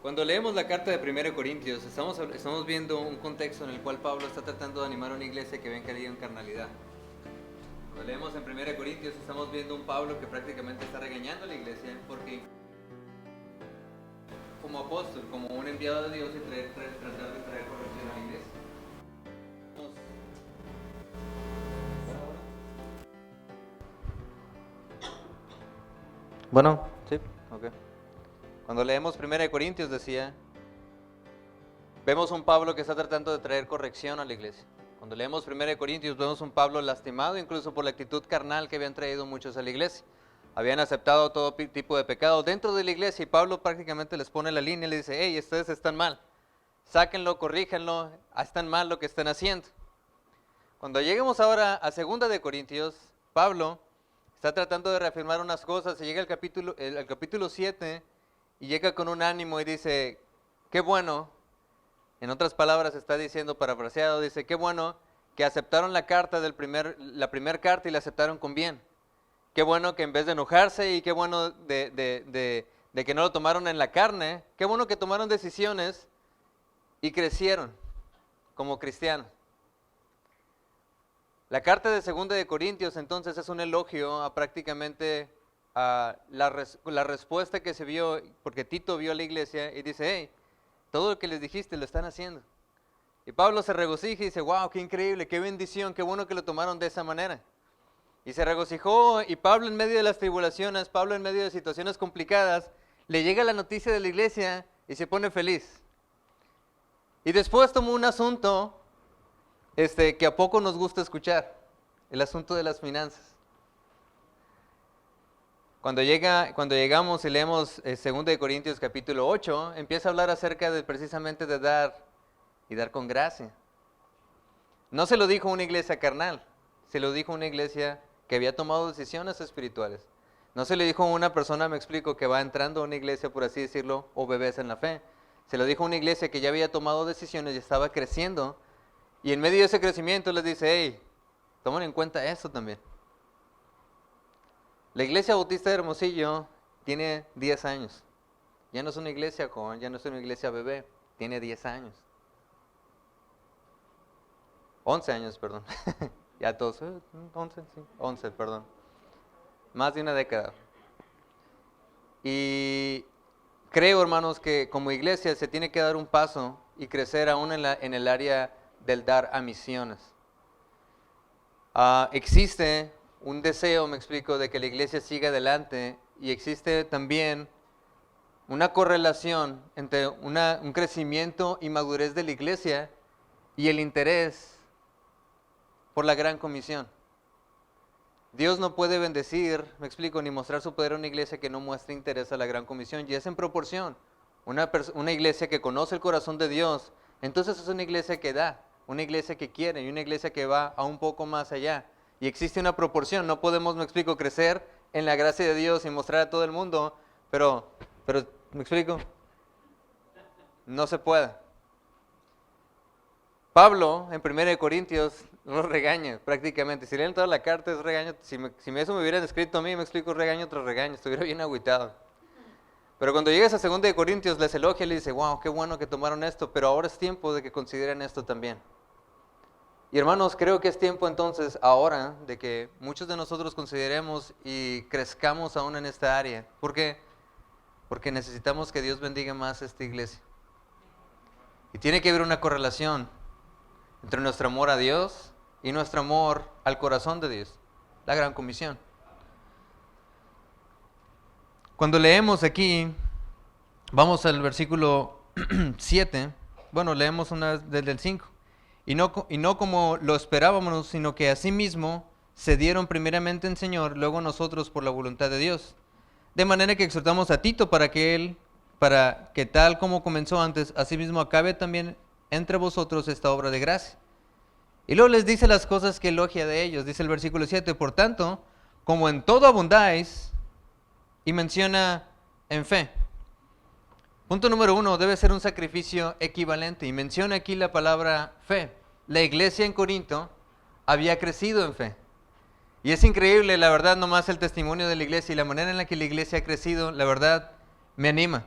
Cuando leemos la carta de 1 Corintios, estamos viendo un contexto en el cual Pablo está tratando de animar a una iglesia que había caído en carnalidad. Cuando leemos en 1 Corintios, estamos viendo un Pablo que prácticamente está regañando a la iglesia porque, como apóstol, como un enviado de Dios, y tratar de traer corrección a la iglesia. Bueno, sí, ok. Cuando leemos 1 Corintios decía, vemos un Pablo que está tratando de traer corrección a la iglesia. Cuando leemos 1 Corintios vemos un Pablo lastimado incluso por la actitud carnal que habían traído muchos a la iglesia. Habían aceptado todo tipo de pecado dentro de la iglesia y Pablo prácticamente les pone la línea y le dice, hey, ustedes están mal, sáquenlo, corríjanlo, están mal lo que están haciendo. Cuando lleguemos ahora a 2 Corintios, Pablo está tratando de reafirmar unas cosas y llega al capítulo 7 y llega con un ánimo y dice, qué bueno. En otras palabras está diciendo, parafraseado, dice, qué bueno que aceptaron la primera carta y la aceptaron con bien. Qué bueno que en vez de enojarse y qué bueno de que no lo tomaron en la carne, qué bueno que tomaron decisiones y crecieron como cristianos. La carta de 2 Corintios entonces es un elogio a prácticamente a la respuesta que se vio, porque Tito vio a la iglesia y dice, hey, todo lo que les dijiste lo están haciendo. Y Pablo se regocija y dice, wow, qué increíble, qué bendición, qué bueno que lo tomaron de esa manera. Y se regocijó y Pablo en medio de las tribulaciones, Pablo en medio de situaciones complicadas, le llega la noticia de la iglesia y se pone feliz. Y después tomó un asunto que a poco nos gusta escuchar, el asunto de las finanzas. Cuando llegamos y leemos 2 Corintios capítulo 8, empieza a hablar acerca de precisamente de dar y dar con gracia. No se lo dijo a una iglesia carnal, se lo dijo a una iglesia que había tomado decisiones espirituales. No se le dijo a una persona, me explico, que va entrando a una iglesia, por así decirlo, o bebés en la fe. Se lo dijo a una iglesia que ya había tomado decisiones y estaba creciendo. Y en medio de ese crecimiento les dice, hey, tomen en cuenta esto también. La iglesia bautista de Hermosillo tiene 10 años. Ya no es una iglesia joven, ya no es una iglesia bebé, tiene 10 años. 11 años, perdón. Ya todos, 11, sí, 11, perdón. Más de una década. Y creo, hermanos, que como iglesia se tiene que dar un paso y crecer aún en el área del dar a misiones. Existe un deseo, me explico, de que la iglesia siga adelante y existe también una correlación entre un crecimiento y madurez de la iglesia y el interés por la gran comisión. Dios no puede bendecir, me explico, ni mostrar su poder a una iglesia que no muestre interés a la gran comisión, y es en proporción. Una iglesia que conoce el corazón de Dios, entonces es una iglesia que da, una iglesia que quiere y una iglesia que va a un poco más allá. Y existe una proporción, no podemos, me explico, crecer en la gracia de Dios y mostrar a todo el mundo, pero me explico, no se puede. Pablo, en 1 Corintios, los regaña prácticamente. Si leen toda la carta es regaño. Si eso me hubieran escrito a mí, me explico regaño tras regaño, estuviera bien agüitado. Pero cuando llegas a 2 Corintios, les elogia y le dice, wow, qué bueno que tomaron esto, pero ahora es tiempo de que consideren esto también. Y hermanos, creo que es tiempo entonces, ahora, de que muchos de nosotros consideremos y crezcamos aún en esta área. ¿Por qué? Porque necesitamos que Dios bendiga más esta iglesia. Y tiene que haber una correlación entre nuestro amor a Dios y nuestro amor al corazón de Dios, la gran comisión. Cuando leemos aquí, vamos al versículo 7, bueno, leemos desde el 5. Y no como lo esperábamos, sino que asimismo se dieron primeramente en Señor, luego nosotros por la voluntad de Dios. De manera que exhortamos a Tito para que tal como comenzó antes, asimismo acabe también entre vosotros esta obra de gracia. Y luego les dice las cosas que elogia de ellos. Dice el versículo 7, por tanto, como en todo abundáis, y menciona en fe. Punto número 1, debe ser un sacrificio equivalente. Y menciona aquí la palabra fe. La iglesia en Corinto había crecido en fe. Y es increíble, la verdad, nomás el testimonio de la iglesia y la manera en la que la iglesia ha crecido, la verdad, me anima.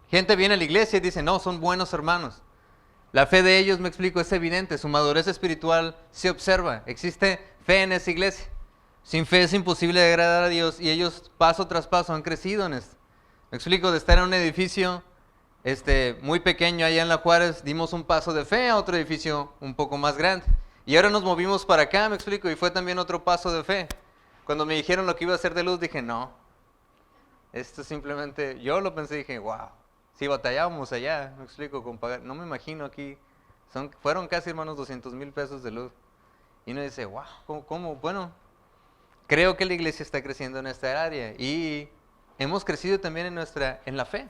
Gente viene a la iglesia y dice, no, son buenos hermanos. La fe de ellos, me explico, es evidente. Su madurez espiritual se observa. Existe fe en esa iglesia. Sin fe es imposible agradar a Dios y ellos paso tras paso han crecido en esto. Me explico, de estar en un edificio muy pequeño allá en La Juárez, dimos un paso de fe a otro edificio un poco más grande. Y ahora nos movimos para acá, me explico, y fue también otro paso de fe. Cuando me dijeron lo que iba a hacer de luz, dije, no. Esto simplemente, yo lo pensé y dije, wow. Si batallábamos allá, me explico, con pagar, no me imagino aquí. Fueron casi, hermanos, 200,000 pesos de luz. Y uno dice, wow, ¿cómo? Bueno, creo que la iglesia está creciendo en esta área y hemos crecido también en la fe.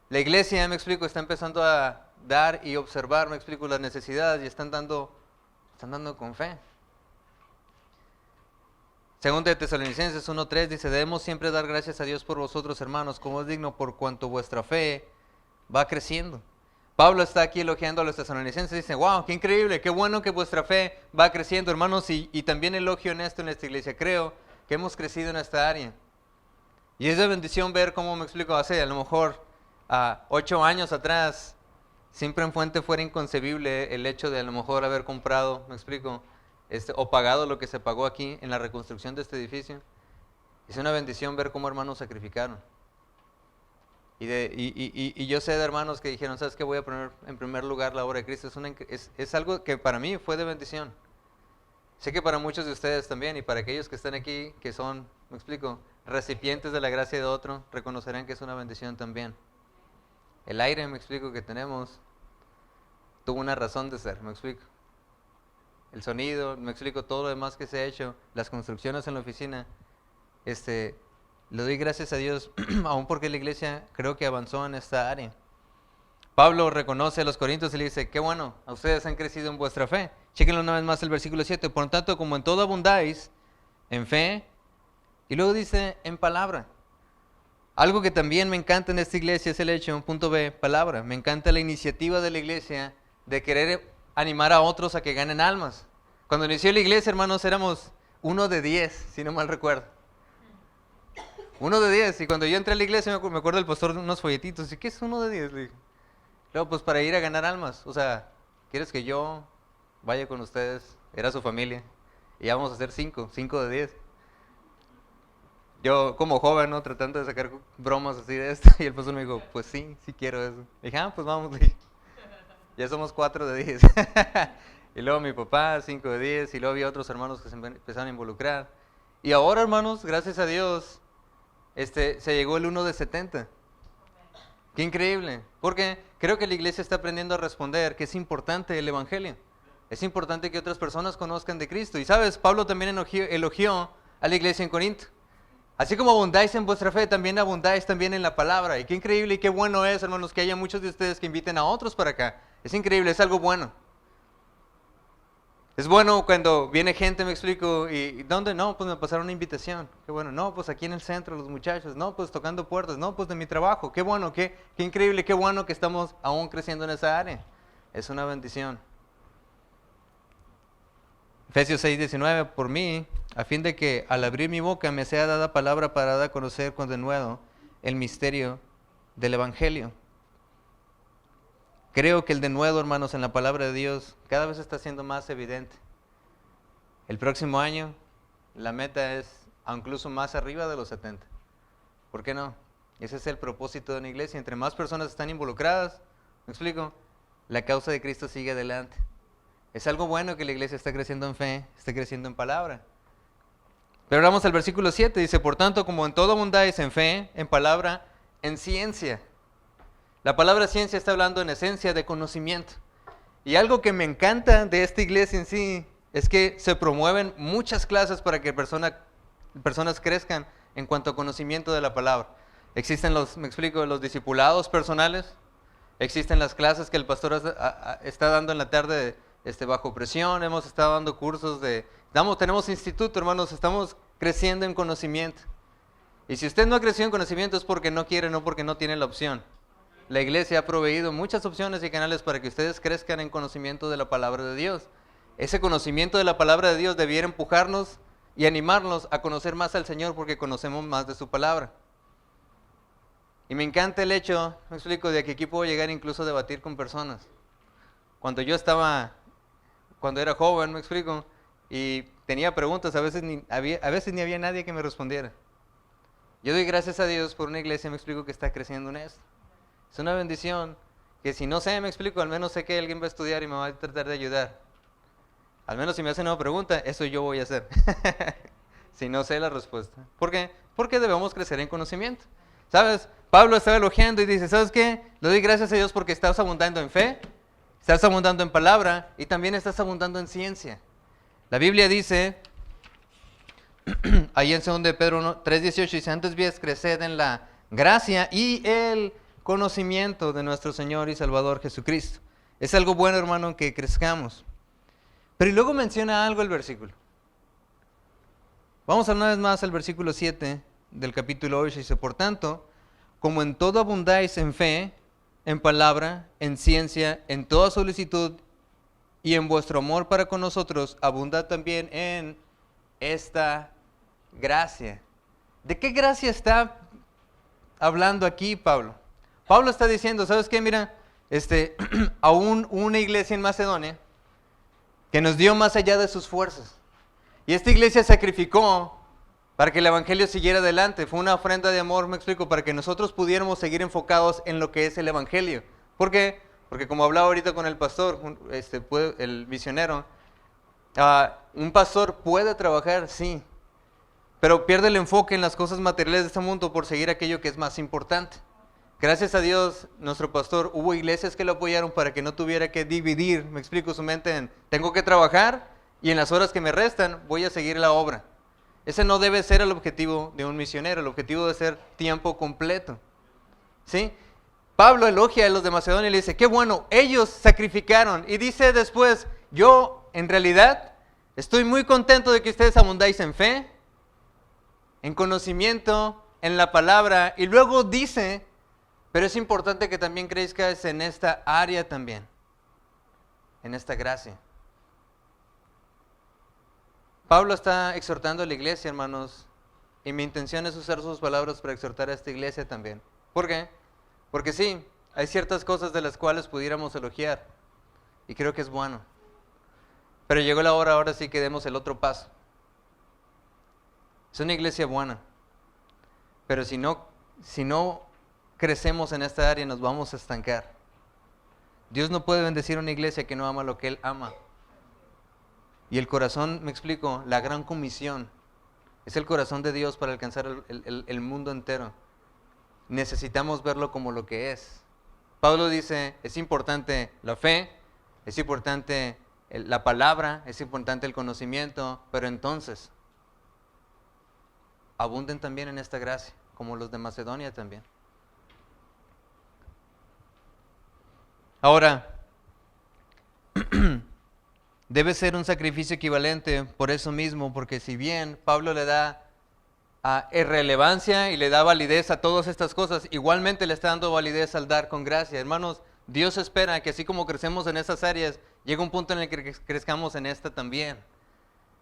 La iglesia, me explico, está empezando a dar y observar, me explico, las necesidades y están dando con fe. Segunda de Tesalonicenses 1:3 dice, debemos siempre dar gracias a Dios por vosotros, hermanos, como es digno por cuanto vuestra fe va creciendo. Pablo está aquí elogiando a los tesalonicenses y dice, wow, qué increíble, qué bueno que vuestra fe va creciendo, hermanos, y también elogio en esto en esta iglesia. Creo que hemos crecido en esta área. Y es de bendición ver cómo, me explico, hace a lo mejor 8 años atrás, siempre en Fuente fuera inconcebible el hecho de a lo mejor haber comprado, me explico, o pagado lo que se pagó aquí en la reconstrucción de este edificio. Es una bendición ver cómo hermanos sacrificaron. Y yo sé de hermanos que dijeron, ¿sabes qué? Voy a poner en primer lugar la obra de Cristo. Es algo que para mí fue de bendición. Sé que para muchos de ustedes también y para aquellos que están aquí, que son, me explico, recipientes de la gracia de otro, reconocerán que es una bendición también. El aire, me explico, que tenemos, tuvo una razón de ser, me explico. El sonido, me explico, todo lo demás que se ha hecho, las construcciones en la oficina, le doy gracias a Dios, aún porque la iglesia creo que avanzó en esta área. Pablo reconoce a los corintios y le dice, qué bueno, a ustedes han crecido en vuestra fe. Chéquenlo una vez más el versículo 7, por lo tanto, como en todo abundáis, en fe, y luego dice, en palabra. Algo que también me encanta en esta iglesia es el hecho, punto B, palabra. Me encanta la iniciativa de la iglesia de querer animar a otros a que ganen almas. Cuando inició la iglesia, hermanos, éramos 1 de 10, si no mal recuerdo. 1 de 10, y cuando yo entré a la iglesia me acuerdo del pastor de unos folletitos, ¿y qué es 1 de 10? Le dije. Luego, pues para ir a ganar almas, o sea, ¿quieres que yo vaya con ustedes? Era su familia, y ya vamos a hacer 5 de 10. Yo como joven, ¿no? Tratando de sacar bromas así de esto, y el pastor me dijo, pues sí quiero eso. Le dije, pues vamos, le dije. Ya somos 4 de 10. Y luego mi papá, 5 de 10, y luego había otros hermanos que se empezaron a involucrar. Y ahora, hermanos, gracias a Dios, se llegó el 1 de 70. Qué increíble, porque creo que la iglesia está aprendiendo a responder que es importante el evangelio. Es importante que otras personas conozcan de Cristo. Y sabes, Pablo también elogió a la iglesia en Corinto. Así como abundáis en vuestra fe, también abundáis también en la palabra. Y qué increíble y qué bueno es, hermanos, que haya muchos de ustedes que inviten a otros para acá. Es increíble, es algo bueno. Es bueno cuando viene gente, me explico, y ¿dónde? No, pues me pasaron una invitación. Qué bueno, no, pues aquí en el centro, los muchachos, no, pues tocando puertas, no, pues de mi trabajo. Qué bueno, qué increíble, qué bueno que estamos aún creciendo en esa área. Es una bendición. Efesios 6:19, por mí, a fin de que al abrir mi boca me sea dada palabra para dar a conocer con denuedo el misterio del Evangelio. Creo que el denuedo, hermanos, en la palabra de Dios cada vez está siendo más evidente. El próximo año la meta es incluso más arriba de los 70. ¿Por qué no? Ese es el propósito de una iglesia. Entre más personas están involucradas, ¿me explico? La causa de Cristo sigue adelante. Es algo bueno que la iglesia está creciendo en fe, esté creciendo en palabra. Pero vamos al versículo 7, dice, por tanto, como en todo abundáis en fe, en palabra, en ciencia. La palabra ciencia está hablando en esencia de conocimiento. Y algo que me encanta de esta iglesia en sí, es que se promueven muchas clases para que personas crezcan en cuanto a conocimiento de la palabra. Existen los discipulados personales, existen las clases que el pastor está dando en la tarde bajo presión, hemos estado dando cursos tenemos instituto, hermanos, estamos creciendo en conocimiento. Y si usted no ha crecido en conocimiento es porque no quiere, no porque no tiene la opción. La iglesia ha proveído muchas opciones y canales para que ustedes crezcan en conocimiento de la palabra de Dios. Ese conocimiento de la palabra de Dios debiera empujarnos y animarnos a conocer más al Señor porque conocemos más de su palabra. Y me encanta el hecho, me explico, de que aquí puedo llegar incluso a debatir con personas. Cuando era joven, me explico, y tenía preguntas, a veces ni había nadie que me respondiera. Yo doy gracias a Dios por una iglesia, me explico, que está creciendo en esto. Es una bendición que si no sé, me explico, al menos sé que alguien va a estudiar y me va a tratar de ayudar. Al menos si me hacen una pregunta, eso yo voy a hacer. Si no sé la respuesta. ¿Por qué? Porque debemos crecer en conocimiento. ¿Sabes? Pablo estaba elogiando y dice, ¿sabes qué? Le doy gracias a Dios porque estás abundando en fe, estás abundando en palabra y también estás abundando en ciencia. La Biblia dice, ahí en 2 de Pedro 3:18, dice, antes bien creced en la gracia y el conocimiento de nuestro Señor y Salvador Jesucristo. Es algo bueno, hermano, que crezcamos. Pero y luego menciona algo el versículo. Vamos una vez más al versículo 7 del capítulo 8. Dice, por tanto, como en todo abundáis en fe, en palabra, en ciencia, en toda solicitud y en vuestro amor para con nosotros, abundad también en esta gracia. ¿De qué gracia está hablando aquí Pablo? Pablo está diciendo, ¿sabes qué? Mira, aún una iglesia en Macedonia que nos dio más allá de sus fuerzas. Y esta iglesia sacrificó para que el evangelio siguiera adelante. Fue una ofrenda de amor, me explico, para que nosotros pudiéramos seguir enfocados en lo que es el evangelio. ¿Por qué? Porque como hablaba ahorita con el pastor, el misionero, un pastor puede trabajar, sí, pero pierde el enfoque en las cosas materiales de este mundo por seguir aquello que es más importante. Gracias a Dios, nuestro pastor, hubo iglesias que lo apoyaron para que no tuviera que dividir, me explico, su mente en, tengo que trabajar y en las horas que me restan voy a seguir la obra. Ese no debe ser el objetivo de un misionero, el objetivo debe ser tiempo completo. ¿Sí? Pablo elogia a los de Macedonia y le dice, qué bueno, ellos sacrificaron. Y dice después, yo en realidad estoy muy contento de que ustedes abundáis en fe, en conocimiento, en la palabra. Y luego dice, pero es importante que también crezcas en esta área también, en esta gracia. Pablo está exhortando a la iglesia, hermanos, y mi intención es usar sus palabras para exhortar a esta iglesia también. ¿Por qué? Porque sí, hay ciertas cosas de las cuales pudiéramos elogiar, y creo que es bueno. Pero llegó la hora, ahora sí que demos el otro paso. Es una iglesia buena, pero si no crecemos en esta área nos vamos a estancar. Dios no puede bendecir a una iglesia que no ama lo que Él ama. Y el corazón, me explico, la gran comisión, es el corazón de Dios para alcanzar el mundo entero. Necesitamos verlo como lo que es. Pablo dice, es importante la fe, es importante la palabra, es importante el conocimiento, pero entonces, abunden también en esta gracia, como los de Macedonia también. Ahora, debe ser un sacrificio equivalente por eso mismo, porque si bien Pablo le da relevancia y le da validez a todas estas cosas, igualmente le está dando validez al dar con gracia. Hermanos, Dios espera que así como crecemos en esas áreas, llegue un punto en el que crezcamos en esta también.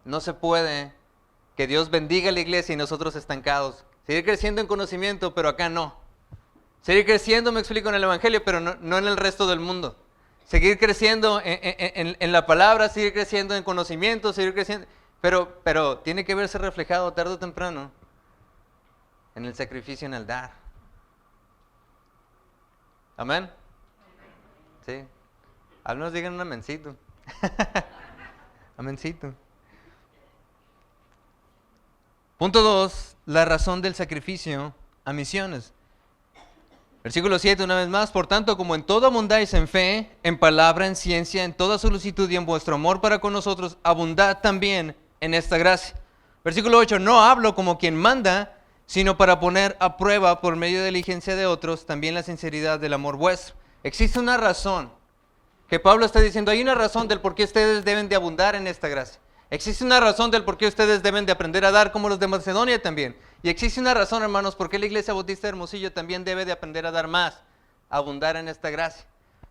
No se puede que Dios bendiga a la iglesia y nosotros estancados. Seguir creciendo en conocimiento, pero acá no. Seguir creciendo, me explico, en el evangelio, pero no en el resto del mundo. Seguir creciendo en la palabra, seguir creciendo en conocimiento, seguir creciendo, pero tiene que verse reflejado tarde o temprano en el sacrificio, en el dar. ¿Amén? Sí. Al menos digan un amencito. Amencito. Punto 2, la razón del sacrificio a misiones. Versículo 7, una vez más, por tanto, como en todo abundáis en fe, en palabra, en ciencia, en toda solicitud y en vuestro amor para con nosotros, abundad también en esta gracia. Versículo 8, no hablo como quien manda, sino para poner a prueba por medio de la diligencia de otros también la sinceridad del amor vuestro. Existe una razón que Pablo está diciendo, hay una razón del por qué ustedes deben de abundar en esta gracia. Existe una razón del por qué ustedes deben de aprender a dar como los de Macedonia también. Y existe una razón, hermanos, por qué la Iglesia Bautista de Hermosillo también debe de aprender a dar más, a abundar en esta gracia.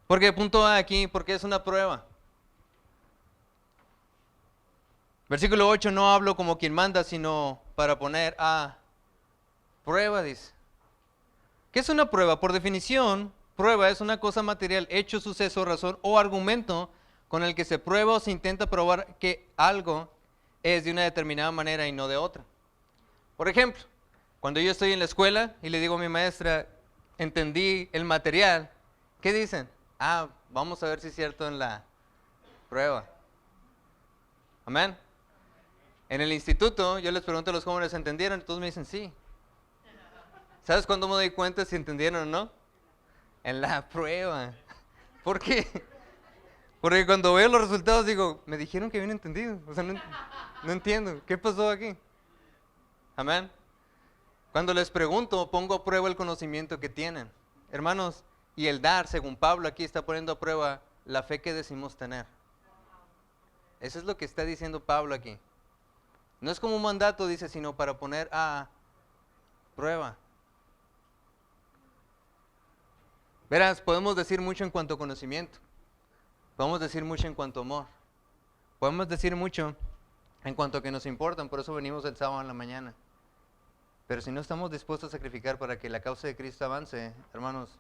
Porque punto A aquí, porque es una prueba. Versículo 8, no hablo como quien manda, sino para poner a prueba, dice. ¿Qué es una prueba? Por definición, prueba es una cosa material, hecho, suceso, razón o argumento con el que se prueba o se intenta probar que algo es de una determinada manera y no de otra. Por ejemplo, cuando yo estoy en la escuela y le digo a mi maestra, entendí el material, ¿qué dicen? Vamos a ver si es cierto en la prueba. Amén. En el instituto yo les pregunto a los jóvenes, ¿entendieron? Y todos me dicen sí. ¿Sabes cuándo me doy cuenta si entendieron o no? En la prueba. ¿Por qué? Porque cuando veo los resultados digo, me dijeron que habían entendido. O sea, no entiendo. ¿Qué pasó aquí? Amén. Cuando les pregunto, pongo a prueba el conocimiento que tienen. Hermanos, y el dar, según Pablo aquí está poniendo a prueba la fe que decimos tener. Eso es lo que está diciendo Pablo aquí. No es como un mandato, dice, sino para poner a prueba. Verás, podemos decir mucho en cuanto a conocimiento. Podemos decir mucho en cuanto a amor. Podemos decir mucho en cuanto a que nos importan, por eso venimos el sábado en la mañana. Pero si no estamos dispuestos a sacrificar para que la causa de Cristo avance, hermanos,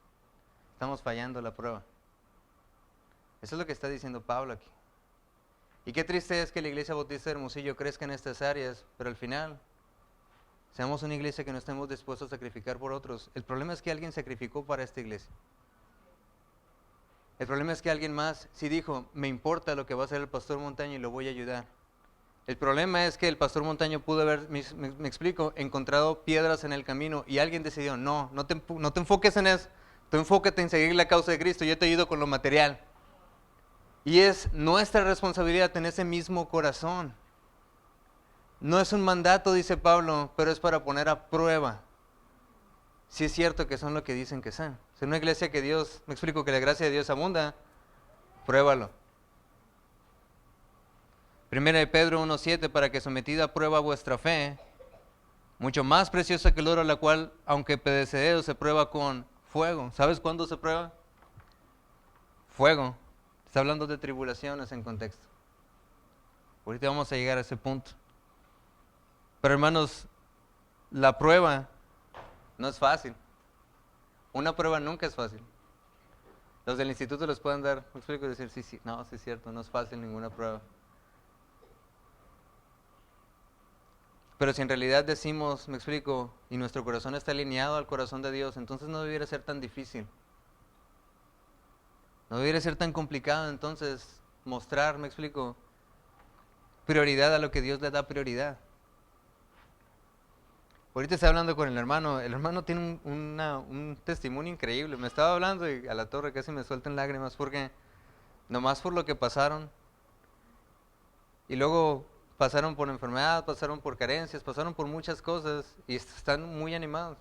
estamos fallando la prueba. Eso es lo que está diciendo Pablo aquí. Y qué triste es que la iglesia bautista de Hermosillo crezca en estas áreas, pero al final seamos una iglesia que no estemos dispuestos a sacrificar por otros. El problema es que alguien sacrificó para esta iglesia. El problema es que alguien más sí dijo, me importa lo que va a hacer el pastor Montaño y lo voy a ayudar. El problema es que el pastor Montaño pudo haber, me explico, encontrado piedras en el camino y alguien decidió, no te enfoques en eso, tú enfócate en seguir la causa de Cristo, yo te ayudo con lo material. Y es nuestra responsabilidad tener ese mismo corazón. No es un mandato, dice Pablo, pero es para poner a prueba si es cierto que son lo que dicen que son. Si en una iglesia que Dios, me explico, que la gracia de Dios abunda, pruébalo. 1 de Pedro 1:7, para que sometida a prueba vuestra fe, mucho más preciosa que el oro, la cual, aunque perecedero, se prueba con fuego. ¿Sabes cuándo se prueba? Fuego. Está hablando de tribulaciones en contexto. Ahorita vamos a llegar a ese punto. Pero hermanos, la prueba no es fácil. Una prueba nunca es fácil. Los del instituto les pueden dar, me explico, decir, sí, no, sí es cierto, no es fácil ninguna prueba. Pero si en realidad decimos, me explico, y nuestro corazón está alineado al corazón de Dios, entonces no debiera ser tan difícil. No debiera ser tan complicado entonces mostrar, me explico, prioridad a lo que Dios le da prioridad. Ahorita estaba hablando con el hermano tiene un testimonio increíble. Me estaba hablando y a la torre casi me sueltan lágrimas porque nomás por lo que pasaron. Y luego pasaron por enfermedad, pasaron por carencias, pasaron por muchas cosas y están muy animados.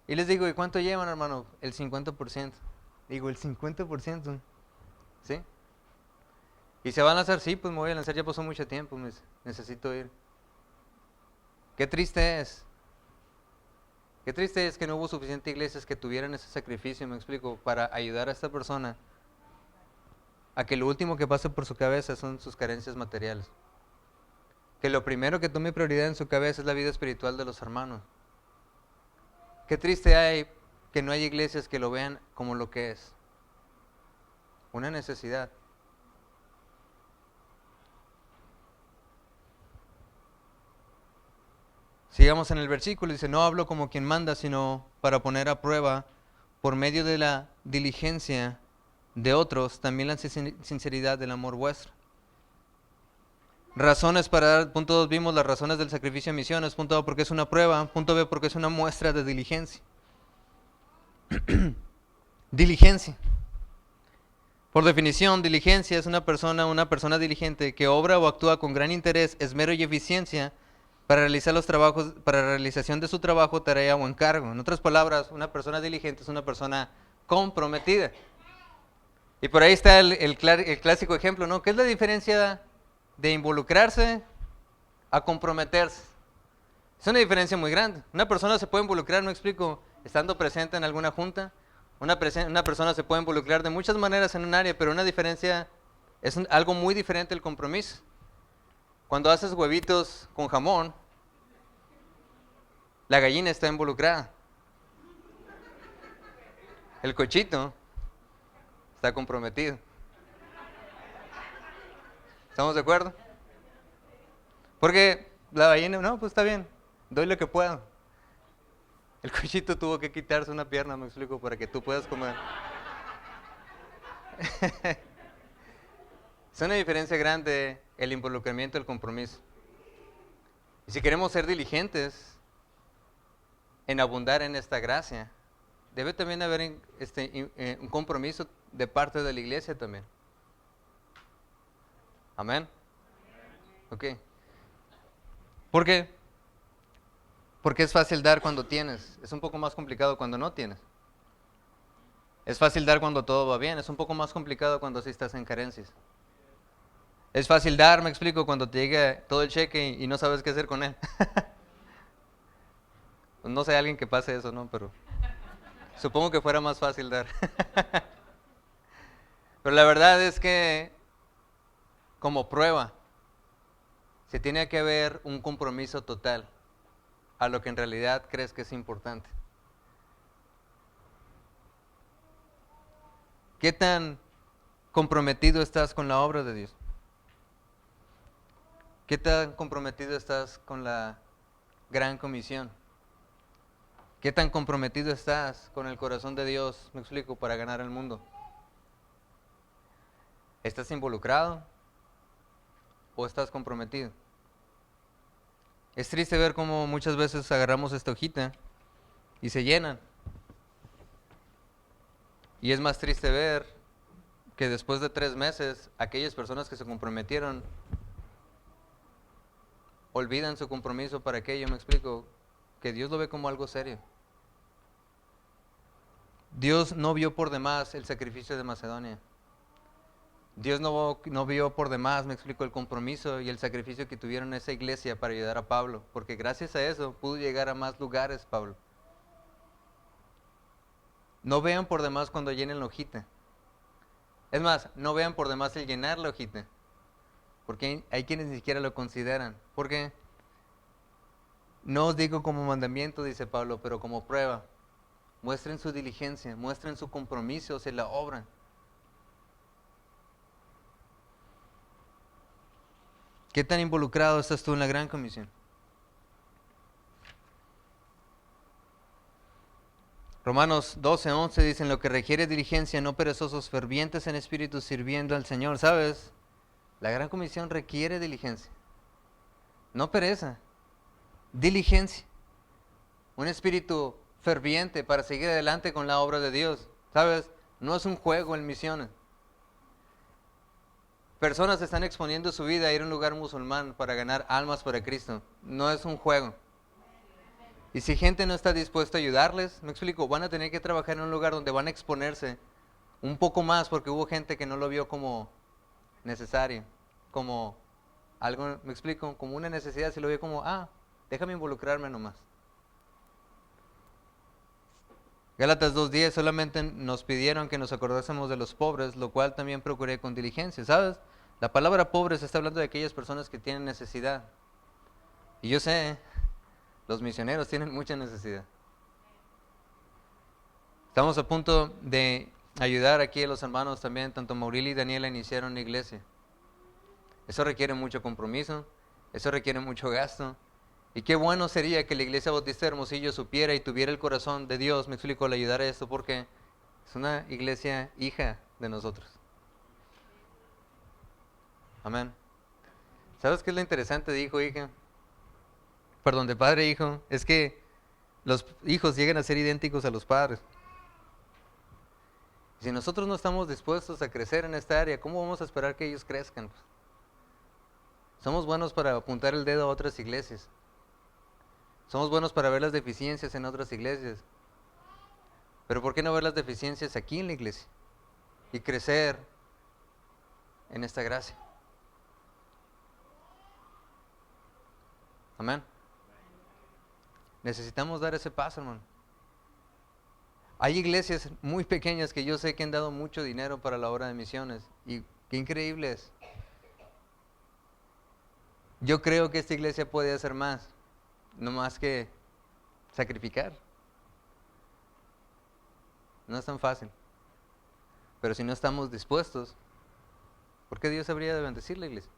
Y les digo, ¿y cuánto llevan, hermano? El 50%. Digo, el 50%. ¿Sí? ¿Y se van a lanzar? Sí, pues me voy a lanzar, ya pasó mucho tiempo, necesito ir. Qué triste es. Qué triste es que no hubo suficientes iglesias que tuvieran ese sacrificio, me explico, para ayudar a esta persona a que lo último que pase por su cabeza son sus carencias materiales. Que lo primero que tome prioridad en su cabeza es la vida espiritual de los hermanos. Qué triste hay que no haya iglesias que lo vean como lo que es. Una necesidad. Sigamos en el versículo, dice, no hablo como quien manda, sino para poner a prueba, por medio de la diligencia de otros, también la sinceridad del amor vuestro. Razones para dar, punto 2 vimos las razones del sacrificio de misiones, punto A porque es una prueba, punto B porque es una muestra de diligencia. Diligencia. Por definición, diligencia es una persona diligente que obra o actúa con gran interés, esmero y eficiencia para realizar los trabajos, para la realización de su trabajo, tarea o encargo. En otras palabras, una persona diligente es una persona comprometida. Y por ahí está el clásico ejemplo, ¿no? ¿Qué es la diferencia de involucrarse a comprometerse? Es una diferencia muy grande. Una persona se puede involucrar, no explico, estando presente en alguna junta. Una persona se puede involucrar de muchas maneras en un área, pero una diferencia es algo muy diferente el compromiso. Cuando haces huevitos con jamón, la gallina está involucrada. El cochito está comprometido. ¿Estamos de acuerdo? Porque la ballena, no, pues está bien, doy lo que puedo. El cochito tuvo que quitarse una pierna, me explico, para que tú puedas comer. Es una diferencia grande el involucramiento y el compromiso. Y si queremos ser diligentes en abundar en esta gracia, debe también haber un compromiso de parte de la iglesia también. Amén. Ok. ¿Por qué? Porque es fácil dar cuando tienes. Es un poco más complicado cuando no tienes. Es fácil dar cuando todo va bien. Es un poco más complicado cuando sí estás en carencias. Es fácil dar, me explico, cuando te llega todo el cheque y no sabes qué hacer con él. No sé alguien que pase eso, ¿no? Pero supongo que fuera más fácil dar. Pero la verdad es que como prueba se tiene que haber un compromiso total a lo que en realidad crees que es importante. ¿Qué tan comprometido estás con la obra de Dios? ¿Qué tan comprometido estás con la gran comisión? ¿Qué tan comprometido estás con el corazón de Dios, me explico, para ganar el mundo? ¿Estás involucrado o estás comprometido? Es triste ver cómo muchas veces agarramos esta hojita y se llenan. Y es más triste ver que después de 3 meses, aquellas personas que se comprometieron olvidan su compromiso para aquello, me explico, que Dios lo ve como algo serio. Dios no vio por demás el sacrificio de Macedonia. Dios no vio por demás, me explico, el compromiso y el sacrificio que tuvieron esa iglesia para ayudar a Pablo, porque gracias a eso pudo llegar a más lugares Pablo. No vean por demás cuando llenen la hojita. Es más, no vean por demás el llenar la hojita, porque hay quienes ni siquiera lo consideran. ¿Por qué? No os digo como mandamiento, dice Pablo, pero como prueba. Muestren su diligencia, muestren su compromiso hacia la obra. ¿Qué tan involucrado estás tú en la gran comisión? Romanos 12:11 dicen: lo que requiere diligencia, no perezosos, fervientes en espíritu, sirviendo al Señor. ¿Sabes? La gran comisión requiere diligencia. No pereza, diligencia. Un espíritu ferviente para seguir adelante con la obra de Dios. ¿Sabes? No es un juego en misiones. Personas están exponiendo su vida a ir a un lugar musulmán para ganar almas para Cristo. No es un juego. Y si gente no está dispuesta a ayudarles, me explico, van a tener que trabajar en un lugar donde van a exponerse un poco más porque hubo gente que no lo vio como necesario, como algo, me explico, como una necesidad, si lo vio como, déjame involucrarme nomás. Gálatas 2:10 solamente nos pidieron que nos acordásemos de los pobres, lo cual también procuré con diligencia, ¿sabes? La palabra pobre se está hablando de aquellas personas que tienen necesidad. Y yo sé, los misioneros tienen mucha necesidad. Estamos a punto de ayudar aquí a los hermanos también, tanto Maurili y Daniela iniciaron una iglesia. Eso requiere mucho compromiso, eso requiere mucho gasto. Y qué bueno sería que la iglesia bautista de Hermosillo supiera y tuviera el corazón de Dios, me explico, al ayudar a esto, porque es una iglesia hija de nosotros. Amén. ¿Sabes qué es lo interesante de hijo, hija? Perdón, de padre e hijo. Es que los hijos llegan a ser idénticos a los padres. Y si nosotros no estamos dispuestos a crecer en esta área, ¿cómo vamos a esperar que ellos crezcan? Pues, somos buenos para apuntar el dedo a otras iglesias. Somos buenos para ver las deficiencias en otras iglesias. Pero ¿por qué no ver las deficiencias aquí en la iglesia? Y crecer en esta gracia. Amén. Necesitamos dar ese paso, hermano. Hay iglesias muy pequeñas que yo sé que han dado mucho dinero para la obra de misiones. Y qué increíble es. Yo creo que esta iglesia puede hacer más. No más que sacrificar. No es tan fácil. Pero si no estamos dispuestos, ¿por qué Dios habría de bendecir la iglesia?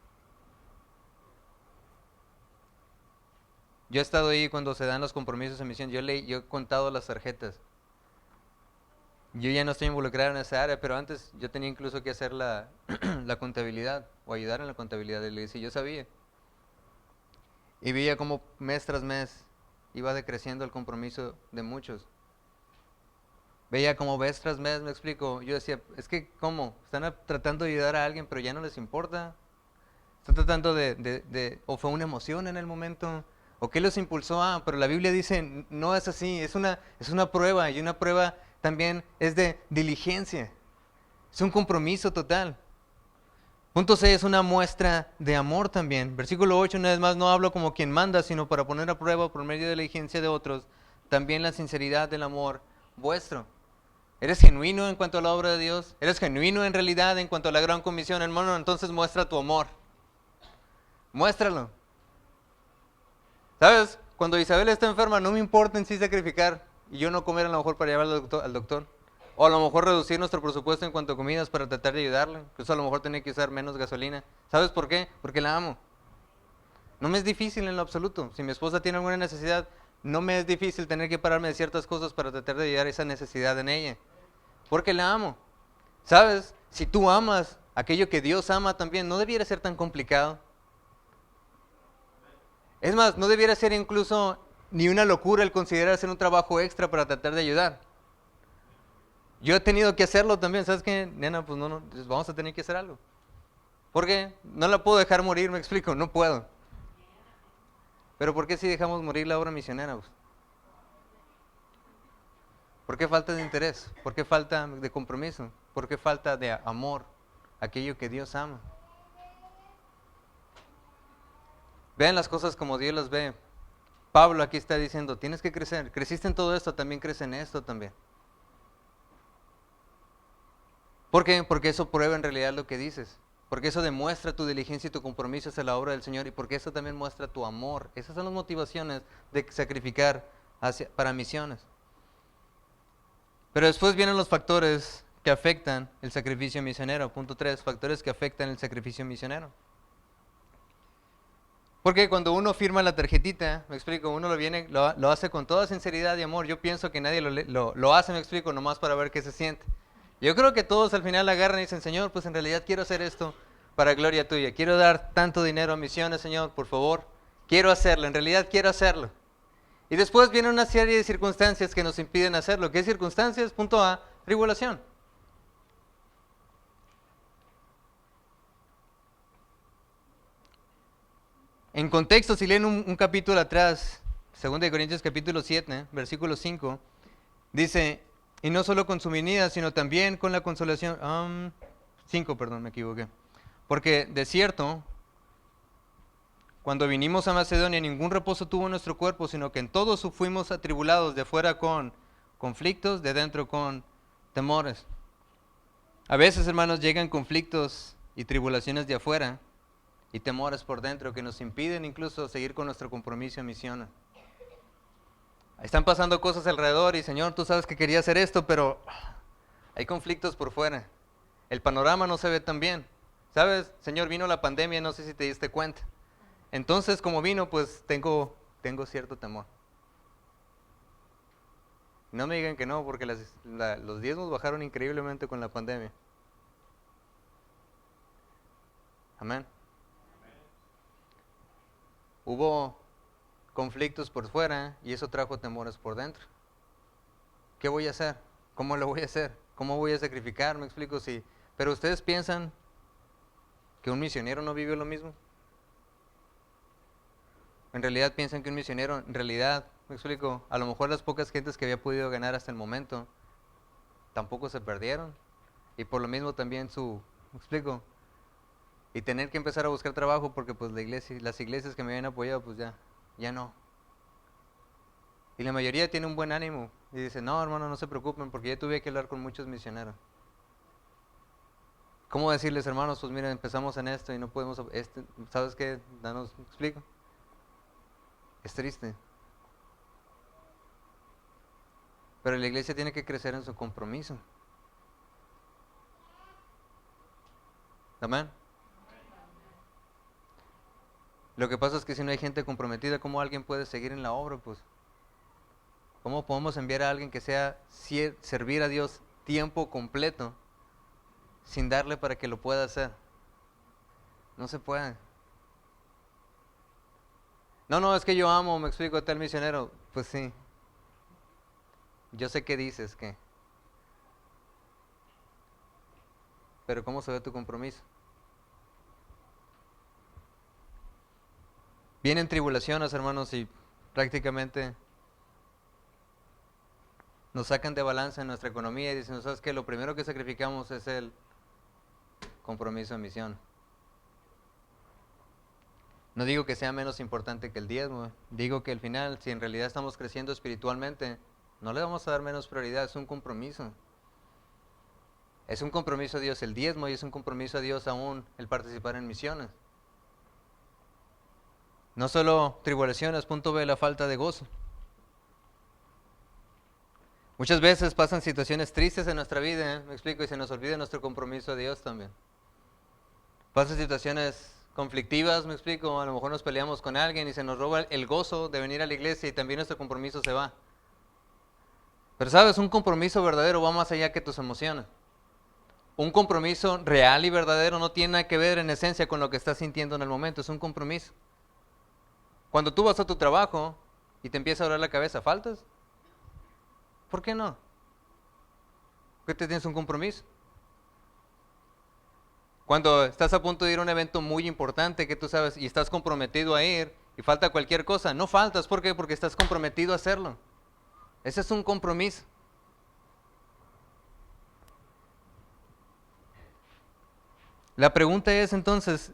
Yo he estado ahí cuando se dan los compromisos de misión. Yo he contado las tarjetas. Yo ya no estoy involucrado en esa área, pero antes yo tenía incluso que hacer la, la contabilidad o ayudar en la contabilidad de la iglesia. Yo sabía. Y veía cómo mes tras mes iba decreciendo el compromiso de muchos. Veía como mes tras mes, me explico. Yo decía, es que, ¿cómo? Están tratando de ayudar a alguien, pero ya no les importa. Están tratando o fue una emoción en el momento, o qué los impulsó a, pero la Biblia dice, no es así, es una prueba, y una prueba también es de diligencia. Es un compromiso total. Punto 6 es una muestra de amor también. Versículo 8, una vez más, no hablo como quien manda, sino para poner a prueba por medio de la diligencia de otros, también la sinceridad del amor vuestro. ¿Eres genuino en cuanto a la obra de Dios? ¿Eres genuino en realidad en cuanto a la gran comisión, hermano? Entonces muestra tu amor. Muéstralo. ¿Sabes? Cuando Isabel está enferma, no me importa en sí sacrificar y yo no comer a lo mejor para llevarla al doctor. O a lo mejor reducir nuestro presupuesto en cuanto a comidas para tratar de ayudarle. Incluso a lo mejor tener que usar menos gasolina. ¿Sabes por qué? Porque la amo. No me es difícil en lo absoluto. Si mi esposa tiene alguna necesidad, no me es difícil tener que pararme de ciertas cosas para tratar de ayudar esa necesidad en ella. Porque la amo. ¿Sabes? Si tú amas aquello que Dios ama también, no debiera ser tan complicado. Es más, no debiera ser incluso ni una locura el considerar hacer un trabajo extra para tratar de ayudar. Yo he tenido que hacerlo también, ¿sabes qué? Nena, pues no, pues vamos a tener que hacer algo. ¿Por qué? No la puedo dejar morir, me explico, no puedo. Pero ¿por qué si dejamos morir la obra misionera? Pues? ¿Por qué falta de interés? ¿Por qué falta de compromiso? ¿Por qué falta de amor? Aquello que Dios ama. Vean las cosas como Dios las ve. Pablo aquí está diciendo, tienes que crecer. Creciste en todo esto, también crece en esto también. ¿Por qué? Porque eso prueba en realidad lo que dices. Porque eso demuestra tu diligencia y tu compromiso hacia la obra del Señor. Y porque eso también muestra tu amor. Esas son las motivaciones de sacrificar para misiones. Pero después vienen los factores que afectan el sacrificio misionero. Punto 3, factores que afectan el sacrificio misionero. Porque cuando uno firma la tarjetita, me explico, uno lo hace con toda sinceridad y amor. Yo pienso que nadie lo hace, me explico, nomás para ver qué se siente. Yo creo que todos al final agarran y dicen, Señor, pues en realidad quiero hacer esto para gloria tuya. Quiero dar tanto dinero a misiones, Señor, por favor. Quiero hacerlo, en realidad quiero hacerlo. Y después viene una serie de circunstancias que nos impiden hacerlo. ¿Qué circunstancias? Punto A, tribulación. En contexto, si leen un capítulo atrás, 2 Corintios capítulo 7, versículo 5, dice, y no solo con su venida, sino también con la consolación, 5, perdón, me equivoqué. Porque de cierto, cuando vinimos a Macedonia, ningún reposo tuvo nuestro cuerpo, sino que en todos fuimos atribulados, de fuera con conflictos, de dentro con temores. A veces, hermanos, llegan conflictos y tribulaciones de afuera y temores por dentro que nos impiden incluso seguir con nuestro compromiso en misión. Están pasando cosas alrededor y Señor, tú sabes que quería hacer esto, pero hay conflictos por fuera. El panorama no se ve tan bien. ¿Sabes? Señor, vino la pandemia, no sé si te diste cuenta. Entonces, como vino, pues tengo cierto temor. No me digan que no, porque los diezmos bajaron increíblemente con la pandemia. Amén. Hubo conflictos por fuera y eso trajo temores por dentro. ¿Qué voy a hacer? ¿Cómo lo voy a hacer? ¿Cómo voy a sacrificar? Me explico, sí. Pero ustedes piensan que un misionero no vive lo mismo. En realidad piensan que un misionero, en realidad, me explico, a lo mejor las pocas gentes que había podido ganar hasta el momento, tampoco se perdieron. Y por lo mismo también me explico, y tener que empezar a buscar trabajo porque pues las iglesias que me habían apoyado, pues ya no. Y la mayoría tiene un buen ánimo y dice, no hermano, no se preocupen porque ya tuve que hablar con muchos misioneros. ¿Cómo decirles, hermanos, pues miren, empezamos en esto y no podemos, ¿sabes qué? ¿Me explico? Es triste. Pero la iglesia tiene que crecer en su compromiso. Amén. Lo que pasa es que si no hay gente comprometida, ¿cómo alguien puede seguir en la obra? Pues, ¿cómo podemos enviar a alguien que sea servir a Dios tiempo completo sin darle para que lo pueda hacer? No se puede. No, es que yo amo, me explico, a tal misionero. Pues sí. Yo sé que dices que. Pero ¿cómo se ve tu compromiso? Vienen tribulaciones, hermanos, y prácticamente nos sacan de balance en nuestra economía y dicen, ¿sabes qué? Lo primero que sacrificamos es el compromiso de misión. No digo que sea menos importante que el diezmo, digo que al final, si en realidad estamos creciendo espiritualmente, no le vamos a dar menos prioridad, es un compromiso. Es un compromiso a Dios el diezmo y es un compromiso a Dios aún el participar en misiones. No solo tribulaciones, punto B, la falta de gozo. Muchas veces pasan situaciones tristes en nuestra vida, me explico, y se nos olvida nuestro compromiso a Dios también. Pasan situaciones conflictivas, me explico, a lo mejor nos peleamos con alguien y se nos roba el gozo de venir a la iglesia y también nuestro compromiso se va. Pero sabes, un compromiso verdadero va más allá que tus emociones. Un compromiso real y verdadero no tiene nada que ver en esencia con lo que estás sintiendo en el momento, es un compromiso. Cuando tú vas a tu trabajo y te empieza a doler la cabeza, ¿faltas? ¿Por qué no? Porque te tienes un compromiso. Cuando estás a punto de ir a un evento muy importante que tú sabes y estás comprometido a ir y falta cualquier cosa, no faltas. ¿Por qué? Porque estás comprometido a hacerlo. Ese es un compromiso. La pregunta es entonces,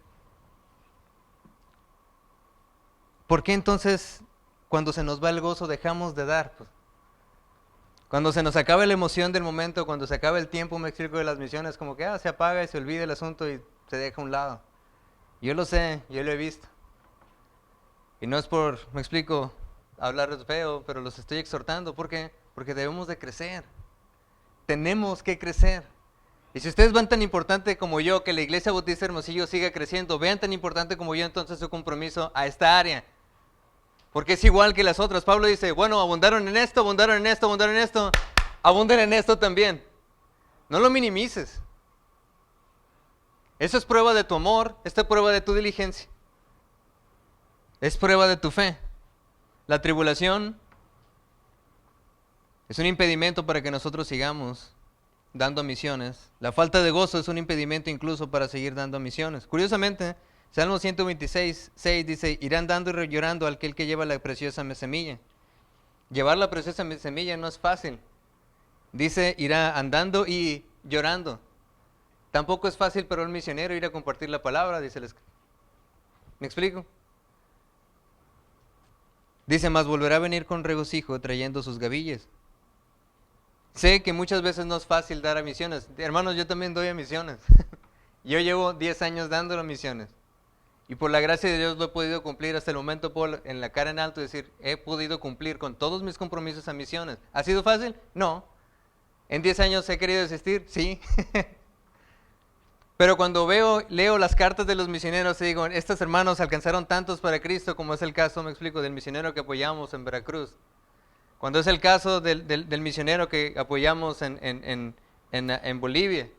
¿por qué entonces cuando se nos va el gozo dejamos de dar? Pues, cuando se nos acaba la emoción del momento, cuando se acaba el tiempo, me explico, de las misiones, como que se apaga y se olvida el asunto y se deja a un lado. Yo lo sé, yo lo he visto. Y no es por, me explico, hablarles feo, pero los estoy exhortando. ¿Por qué? Porque debemos de crecer. Tenemos que crecer. Y si ustedes van tan importante como yo, que la Iglesia Bautista Hermosillo siga creciendo, vean tan importante como yo entonces su compromiso a esta área. Porque es igual que las otras. Pablo dice, bueno, abundaron en esto, abundaron en esto, abundaron en esto, abunden en esto también. No lo minimices. Eso es prueba de tu amor, esta es prueba de tu diligencia. Es prueba de tu fe. La tribulación es un impedimento para que nosotros sigamos dando misiones. La falta de gozo es un impedimento incluso para seguir dando misiones. Curiosamente, Salmo 126, 6 dice, irán dando y llorando al que lleva la preciosa semilla. Llevar la preciosa semilla no es fácil. Dice, irá andando y llorando. Tampoco es fácil para un misionero ir a compartir la palabra, dice. ¿Me explico? Dice, mas volverá a venir con regocijo trayendo sus gavillas. Sé que muchas veces no es fácil dar a misiones. Hermanos, yo también doy a misiones. Yo llevo 10 años dando a misiones. Y por la gracia de Dios lo he podido cumplir hasta el momento, puedo en la cara en alto decir, he podido cumplir con todos mis compromisos a misiones. ¿Ha sido fácil? No. ¿En 10 años he querido desistir? Sí. Pero cuando leo las cartas de los misioneros y digo, estos hermanos alcanzaron tantos para Cristo, como es el caso, me explico, del misionero que apoyamos en Veracruz. Cuando es el caso del misionero que apoyamos en Bolivia.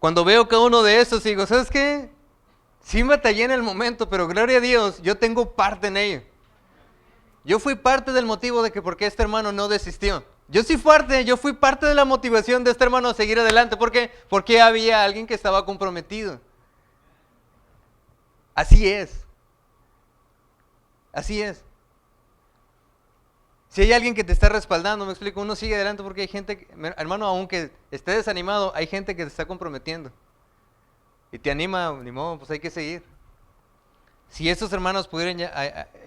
Cuando veo cada uno de estos digo, ¿sabes qué? Sí me batallé en el momento, pero gloria a Dios, yo tengo parte en ello. Yo fui parte del motivo de que por qué este hermano no desistió. Yo fui parte de la motivación de este hermano a seguir adelante. ¿Por qué? Porque había alguien que estaba comprometido. Así es. Así es. Si hay alguien que te está respaldando, me explico, uno sigue adelante porque hay gente, hermano, aunque esté desanimado, hay gente que te está comprometiendo. Y te anima, ni modo, pues hay que seguir. Si estos hermanos pudieran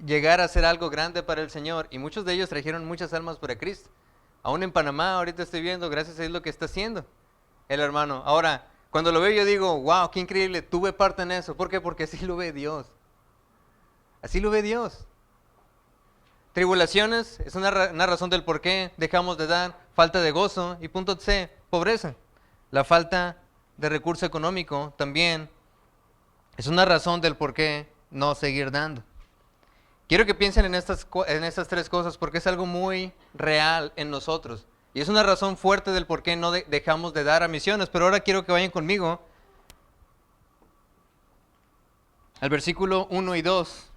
llegar a hacer algo grande para el Señor, y muchos de ellos trajeron muchas almas para Cristo. Aún en Panamá, ahorita estoy viendo, gracias a Dios, lo que está haciendo el hermano. Ahora, cuando lo veo yo digo, wow, qué increíble, tuve parte en eso. ¿Por qué? Porque así lo ve Dios. Así lo ve Dios. tribulaciones es una razón del por qué dejamos de dar, falta de gozo. Y punto C, pobreza. La falta de recurso económico también es una razón del por qué no seguir dando. Quiero que piensen en estas tres cosas porque es algo muy real en nosotros. Y es una razón fuerte del por qué no dejamos de dar a misiones. Pero ahora quiero que vayan conmigo al versículo 1 y 2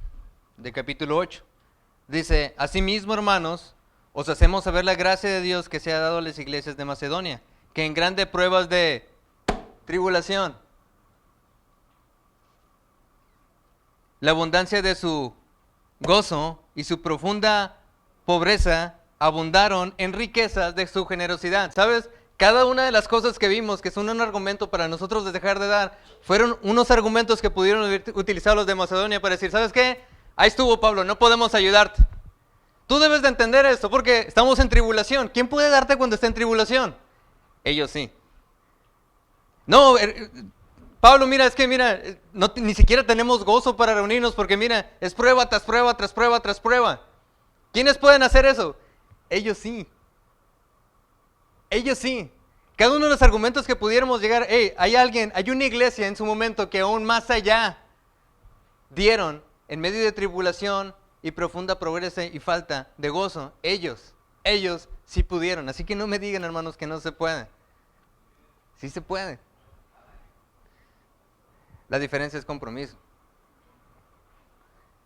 de capítulo 8. Dice, asimismo, hermanos, os hacemos saber la gracia de Dios que se ha dado a las iglesias de Macedonia, que en grandes pruebas de tribulación, la abundancia de su gozo y su profunda pobreza abundaron en riquezas de su generosidad. ¿Sabes? Cada una de las cosas que vimos que son un argumento para nosotros de dejar de dar, fueron unos argumentos que pudieron utilizar los de Macedonia para decir, ¿sabes qué? Ahí estuvo Pablo, no podemos ayudarte. Tú debes de entender esto porque estamos en tribulación. ¿Quién puede darte cuando está en tribulación? Ellos sí. No, Pablo, mira, es que mira, ni siquiera tenemos gozo para reunirnos porque mira, es prueba tras prueba, tras prueba, tras prueba. ¿Quiénes pueden hacer eso? Ellos sí. Ellos sí. Cada uno de los argumentos que pudiéramos llegar, hay una iglesia en su momento que aún más allá dieron en medio de tribulación y profunda pobreza y falta de gozo. Ellos sí pudieron. Así que no me digan, hermanos, que no se puede. Sí se puede. La diferencia es compromiso.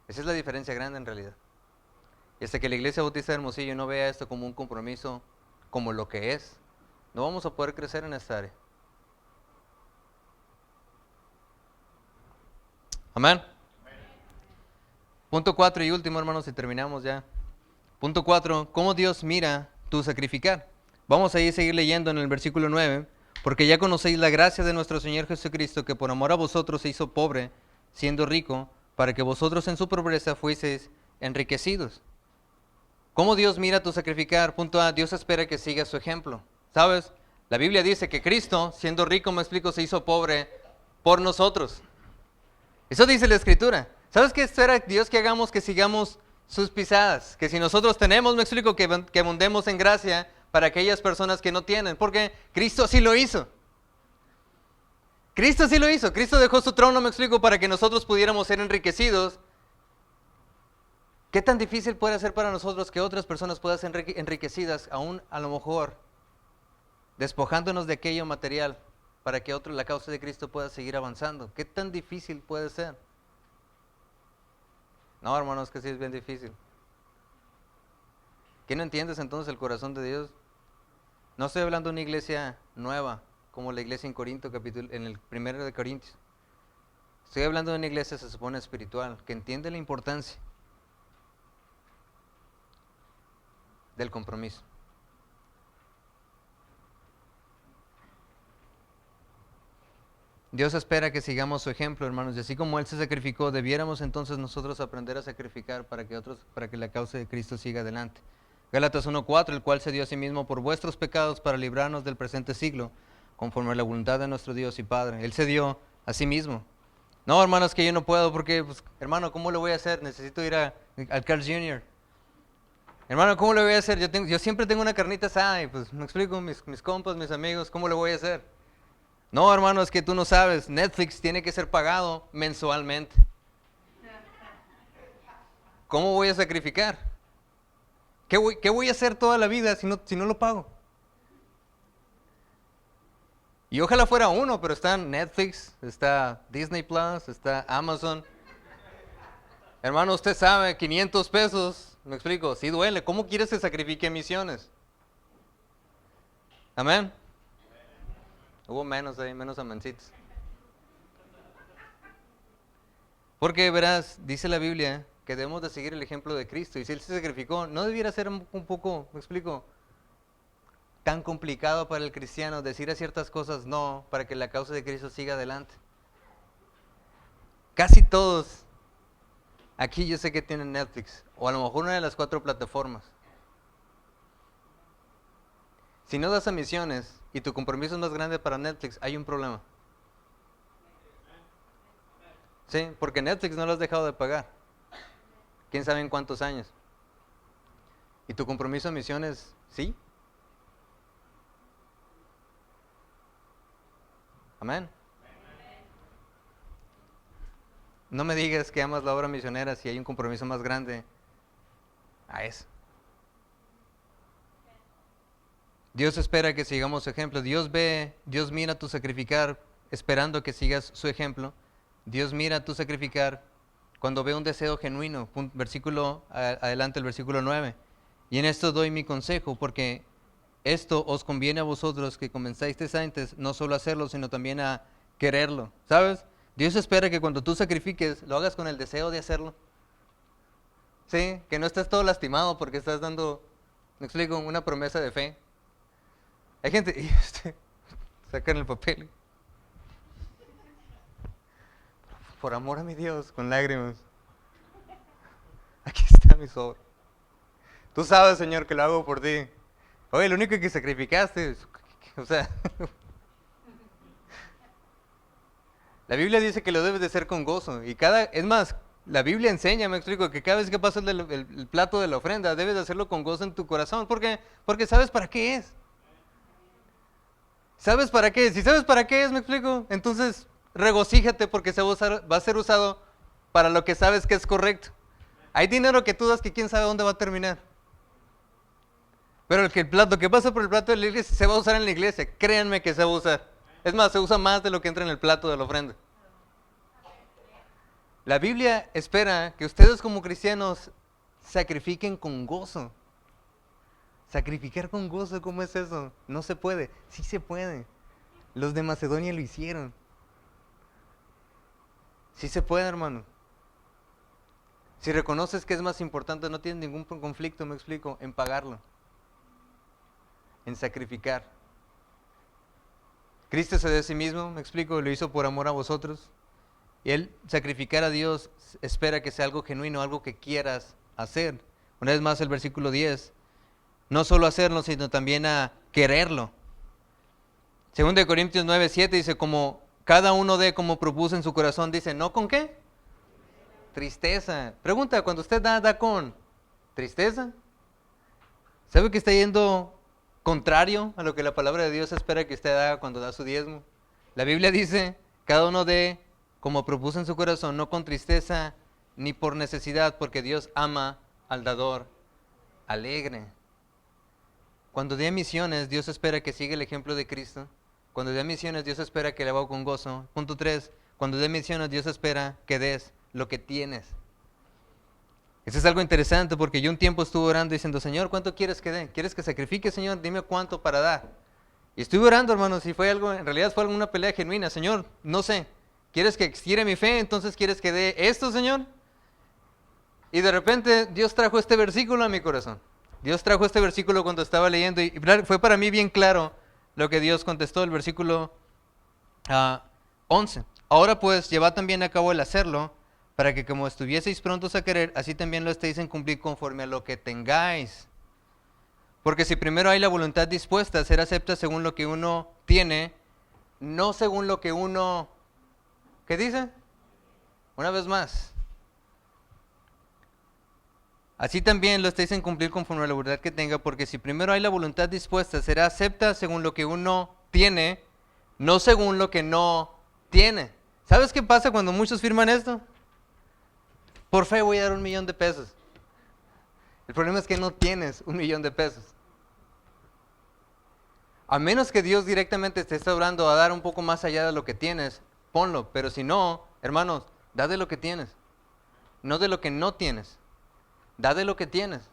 Esa es la diferencia grande en realidad. Y hasta que la Iglesia Bautista de Hermosillo no vea esto como un compromiso, como lo que es, no vamos a poder crecer en esta área. Amén. Punto 4 y último, hermanos, y terminamos ya. Punto 4, ¿cómo Dios mira tu sacrificar? Vamos a ir a seguir leyendo en el versículo 9. Porque ya conocéis la gracia de nuestro Señor Jesucristo, que por amor a vosotros se hizo pobre, siendo rico, para que vosotros en su pobreza fueseis enriquecidos. ¿Cómo Dios mira tu sacrificar? Punto A, Dios espera que sigas su ejemplo. ¿Sabes? La Biblia dice que Cristo, siendo rico, me explico, se hizo pobre por nosotros. Eso dice la Escritura. ¿Sabes qué espera Dios que hagamos? Que sigamos sus pisadas. Que si nosotros tenemos, me explico, que abundemos en gracia para aquellas personas que no tienen. Porque Cristo sí lo hizo. Cristo sí lo hizo. Cristo dejó su trono, me explico, para que nosotros pudiéramos ser enriquecidos. ¿Qué tan difícil puede ser para nosotros que otras personas puedan ser enriquecidas, aún a lo mejor despojándonos de aquello material, para que la causa de Cristo pueda seguir avanzando? ¿Qué tan difícil puede ser? No, hermanos, que sí es bien difícil. ¿Qué no entiendes entonces el corazón de Dios? No estoy hablando de una iglesia nueva, como la iglesia en Corinto, en el 1 de Corintios. Estoy hablando de una iglesia, se supone, espiritual, que entiende la importancia del compromiso. Dios espera que sigamos su ejemplo, hermanos, y así como Él se sacrificó, debiéramos entonces nosotros aprender a sacrificar para que la causa de Cristo siga adelante. Gálatas 1:4, el cual se dio a sí mismo por vuestros pecados para librarnos del presente siglo, conforme a la voluntad de nuestro Dios y Padre. Él se dio a sí mismo. No, hermanos, que yo no puedo porque, pues, hermano, ¿cómo lo voy a hacer? Necesito ir al Carl's Jr. Hermano, ¿cómo lo voy a hacer? Yo siempre tengo una carnita asada y pues me explico, mis compas, mis amigos, ¿cómo lo voy a hacer? No, hermano, es que tú no sabes, Netflix tiene que ser pagado mensualmente. ¿Cómo voy a sacrificar? ¿Qué voy a hacer toda la vida si no lo pago? Y ojalá fuera uno, pero está Netflix, está Disney Plus, está Amazon. Hermano, usted sabe, 500 pesos, me explico, sí duele. ¿Cómo quieres que sacrifique misiones? Amén. Hubo menos ahí, menos amencitos. Porque verás, dice la Biblia que debemos de seguir el ejemplo de Cristo. Y si Él se sacrificó, no debiera ser un poco, me explico, tan complicado para el cristiano decir a ciertas cosas no, para que la causa de Cristo siga adelante. Casi todos aquí yo sé que tienen Netflix, o a lo mejor una de las 4 plataformas. Si no das a misiones y tu compromiso es más grande para Netflix, hay un problema. Sí, porque Netflix no lo has dejado de pagar. ¿Quién sabe en cuántos años? ¿Y tu compromiso de misiones, sí? Amén. No me digas que amas la obra misionera si hay un compromiso más grande a eso. Dios espera que sigamos su ejemplo. Dios mira tu sacrificar esperando que sigas su ejemplo. Dios mira tu sacrificar cuando ve un deseo genuino. Versículo adelante, el versículo 9. Y en esto doy mi consejo, porque esto os conviene a vosotros que comenzáis antes, no solo a hacerlo, sino también a quererlo. ¿Sabes? Dios espera que cuando tú sacrifiques, lo hagas con el deseo de hacerlo. Sí, que no estés todo lastimado porque estás dando, me explico, una promesa de fe. Hay gente, y sacan el papel. Por amor a mi Dios, con lágrimas. Aquí está mi sobre. Tú sabes, Señor, que lo hago por ti. Oye, lo único que sacrificaste, o sea, la Biblia dice que lo debes de hacer con gozo. Es más, la Biblia enseña, me explico, que cada vez que pasas el plato de la ofrenda, debes de hacerlo con gozo en tu corazón. ¿Por qué? Porque sabes para qué es. ¿Sabes para qué? Si sabes para qué es, me explico, entonces regocíjate porque va a ser usado para lo que sabes que es correcto. Hay dinero que tú das que quién sabe dónde va a terminar. Pero el plato que pasa por el plato de la iglesia se va a usar en la iglesia, créanme que se va a usar. Es más, se usa más de lo que entra en el plato de la ofrenda. La Biblia espera que ustedes como cristianos sacrifiquen con gozo. Sacrificar con gozo, ¿cómo es eso? No se puede. Sí se puede. Los de Macedonia lo hicieron. Sí se puede, hermano. Si reconoces que es más importante, no tienes ningún conflicto, me explico, en pagarlo. En sacrificar. Cristo se dio a sí mismo, me explico, lo hizo por amor a vosotros. Y Él sacrificar a Dios espera que sea algo genuino, algo que quieras hacer. Una vez más el versículo 10. No solo hacerlo, sino también a quererlo. 2 Corintios 9:7 dice, como cada uno dé como propuso en su corazón, dice, ¿no con qué? Tristeza. Pregunta, cuando usted da con tristeza, ¿sabe que está yendo contrario a lo que la palabra de Dios espera que usted haga cuando da su diezmo? La Biblia dice, cada uno dé como propuso en su corazón, no con tristeza ni por necesidad, porque Dios ama al dador alegre. Cuando dé misiones, Dios espera que siga el ejemplo de Cristo. Cuando dé misiones, Dios espera que le haga con gozo. Punto 3. Cuando dé misiones, Dios espera que des lo que tienes. Eso es algo interesante porque yo un tiempo estuve orando diciendo, Señor, ¿cuánto quieres que dé? ¿Quieres que sacrifique, Señor? Dime cuánto para dar. Y estuve orando, hermanos, y fue algo, en realidad fue alguna pelea genuina. Señor, no sé, ¿quieres que estire mi fe? Entonces, ¿quieres que dé esto, Señor? Y de repente Dios trajo este versículo a mi corazón. Dios trajo este versículo cuando estaba leyendo y fue para mí bien claro lo que Dios contestó, el versículo 11. Ahora pues, llevad también a cabo el hacerlo, para que como estuvieseis prontos a querer, así también lo estéis en cumplir conforme a lo que tengáis. Porque si primero hay la voluntad dispuesta a ser acepta según lo que uno tiene, no según lo que uno... ¿Qué dice? Una vez más. Así también lo estáis en cumplir conforme a la voluntad que tenga, porque si primero hay la voluntad dispuesta, será acepta según lo que uno tiene, no según lo que no tiene. ¿Sabes qué pasa cuando muchos firman esto? Por fe voy a dar $1,000,000. El problema es que no tienes $1,000,000. A menos que Dios directamente te esté obrando a dar un poco más allá de lo que tienes, ponlo. Pero si no, hermanos, da de lo que tienes, no de lo que no tienes. Da de lo que tienes.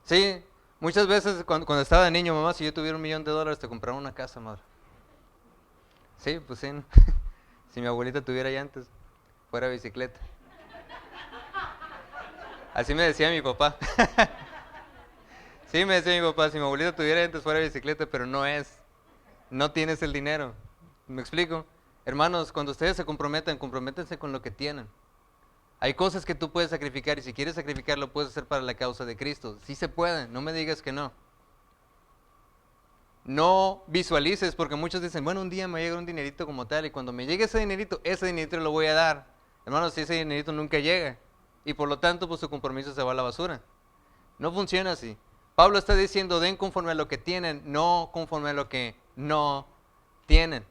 Sí, muchas veces cuando estaba de niño, mamá, si yo tuviera $1,000,000 te compraba una casa, madre. Sí, pues sí. Si mi abuelita tuviera llantas, fuera bicicleta. Así me decía mi papá. Sí, me decía mi papá, si mi abuelita tuviera llantas, fuera bicicleta, pero no es. No tienes el dinero. ¿Me explico? Hermanos, cuando ustedes se comprometen, comprométense con lo que tienen. Hay cosas que tú puedes sacrificar y si quieres sacrificar lo puedes hacer para la causa de Cristo. Sí se puede, no me digas que no. No visualices porque muchos dicen, bueno, un día me va a llegar un dinerito como tal y cuando me llegue ese dinerito lo voy a dar. Hermanos, si ese dinerito nunca llega y por lo tanto pues su compromiso se va a la basura. No funciona así. Pablo está diciendo, den conforme a lo que tienen, no conforme a lo que no tienen.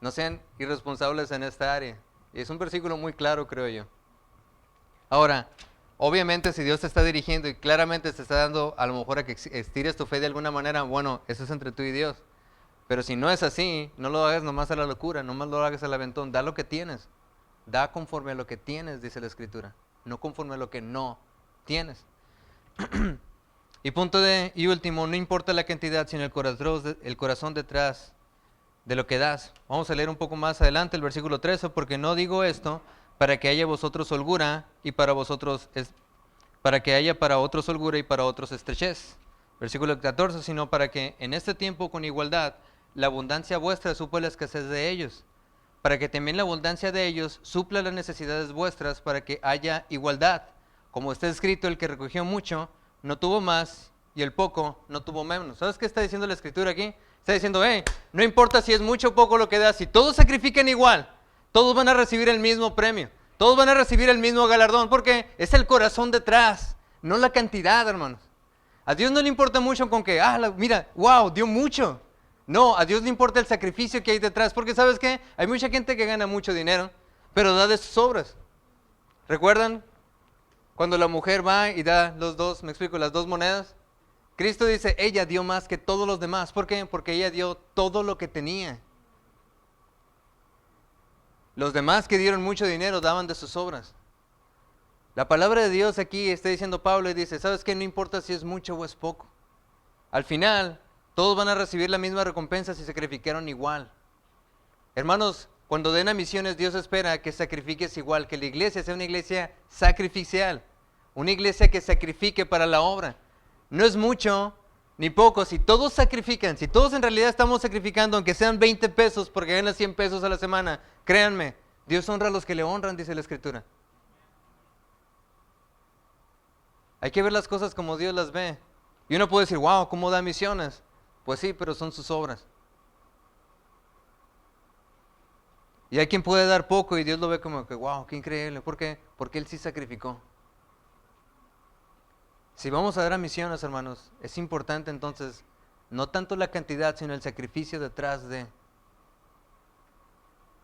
No sean irresponsables en esta área. Y es un versículo muy claro, creo yo. Ahora, obviamente si Dios te está dirigiendo y claramente te está dando a lo mejor a que estires tu fe de alguna manera, bueno, eso es entre tú y Dios. Pero si no es así, no lo hagas nomás a la locura, nomás lo hagas al aventón, da lo que tienes. Da conforme a lo que tienes, dice la Escritura, no conforme a lo que no tienes. Y último, no importa la cantidad, sino el corazón detrás de lo que das. Vamos a leer un poco más adelante el versículo 13, porque no digo esto para que haya vosotros holgura y para que haya para otros holgura y para otros estrechez. Versículo 14, sino para que en este tiempo con igualdad la abundancia vuestra suple la escasez de ellos, para que también la abundancia de ellos supla las necesidades vuestras, para que haya igualdad. Como está escrito, el que recogió mucho no tuvo más, y el poco no tuvo menos. ¿Sabes qué está diciendo la Escritura aquí? Está diciendo, no importa si es mucho o poco lo que das, si todos sacrifican igual, todos van a recibir el mismo premio, todos van a recibir el mismo galardón, porque es el corazón detrás, no la cantidad, hermanos. A Dios no le importa mucho con que, mira, wow, dio mucho. No, a Dios le importa el sacrificio que hay detrás, porque ¿sabes qué? Hay mucha gente que gana mucho dinero, pero da de sus obras. ¿Recuerdan cuando la mujer va y da las dos monedas? Cristo dice, ella dio más que todos los demás. ¿Por qué? Porque ella dio todo lo que tenía. Los demás que dieron mucho dinero daban de sus obras. La palabra de Dios aquí está diciendo Pablo y dice, ¿sabes qué? No importa si es mucho o es poco. Al final, todos van a recibir la misma recompensa si sacrificaron igual. Hermanos, cuando den a misiones, Dios espera que sacrifiques igual, que la iglesia sea una iglesia sacrificial, una iglesia que sacrifique para la obra. No es mucho ni poco, si todos sacrifican, si todos en realidad estamos sacrificando, aunque sean 20 pesos porque ganan 100 pesos a la semana, créanme, Dios honra a los que le honran, dice la Escritura. Hay que ver las cosas como Dios las ve. Y uno puede decir, wow, ¿cómo da misiones? Pues sí, pero son sus obras. Y hay quien puede dar poco y Dios lo ve como que, wow, qué increíble. ¿Por qué? Porque Él sí sacrificó. Si vamos a dar a misiones, hermanos, es importante entonces, no tanto la cantidad, sino el sacrificio detrás de.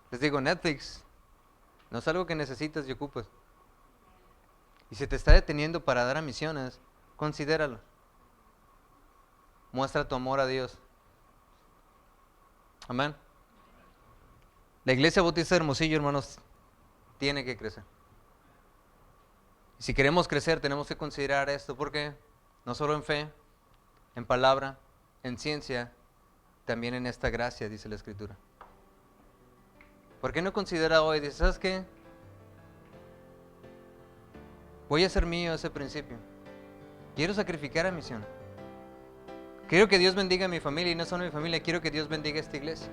Les digo, Netflix no es algo que necesitas y ocupas. Y si te está deteniendo para dar a misiones, considéralo. Muestra tu amor a Dios. Amén. La iglesia bautista de Hermosillo, hermanos, tiene que crecer. Y si queremos crecer, tenemos que considerar esto, porque no solo en fe, en palabra, en ciencia, también en esta gracia, dice la Escritura. ¿Por qué no considera hoy? Dice, ¿sabes qué? Voy a hacer mío ese principio. Quiero sacrificar a misión. Quiero que Dios bendiga a mi familia y no solo a mi familia, quiero que Dios bendiga a esta iglesia.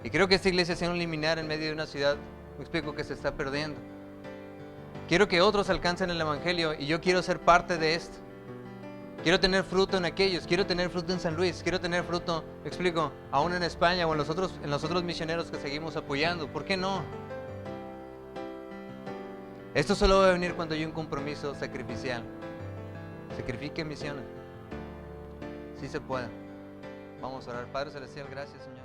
Y quiero que esta iglesia sea un liminar en medio de una ciudad, me explico, que se está perdiendo. Quiero que otros alcancen el evangelio y yo quiero ser parte de esto. Quiero tener fruto en aquellos, quiero tener fruto en San Luis, quiero tener fruto, me explico, aún en España o en los otros misioneros que seguimos apoyando. ¿Por qué no? Esto solo va a venir cuando hay un compromiso sacrificial. Sacrifique misiones. Sí se puede. Vamos a orar. Padre Celestial, gracias, Señor.